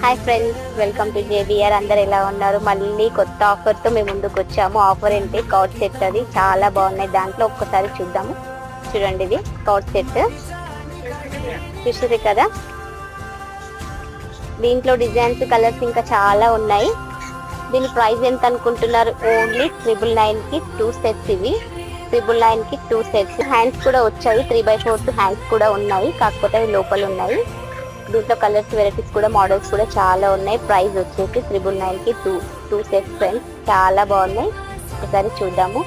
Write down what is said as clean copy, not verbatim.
Hi friends, welcome to JBR. అందరు ఎలా ఉన్నారు? మళ్ళీ కొత్త ఆఫర్తో మేము ముందుకు వచ్చాము. ఆఫర్ ఏంటి? కౌట్ సెట్. అది చాలా బాగున్నాయి. దాంట్లో ఒక్కసారి చూద్దాము. చూడండి, ఇది కౌట్ సెట్ చూసారు కదా. దీంట్లో డిజైన్స్, కలర్స్ ఇంకా చాలా ఉన్నాయి. దీని ప్రైస్ ఎంత అనుకుంటున్నారు? ఓన్లీ 999కి 2 సెట్స్. ఇవి 999కి 2 సెట్స్. హ్యాండ్స్ కూడా వచ్చాయి, 3/4 హ్యాండ్స్ కూడా ఉన్నాయి, కాకపోతే అవి లోపల ఉన్నాయి. దీంట్లో కలర్స్, వెరైటీస్ కూడా, మోడల్స్ కూడా చాలా ఉన్నాయి. ప్రైస్ వచ్చేసి 999కి 2 సెట్స్ ఫ్రెండ్స్. చాలా బాగున్నాయి, ఒకసారి చూద్దాము.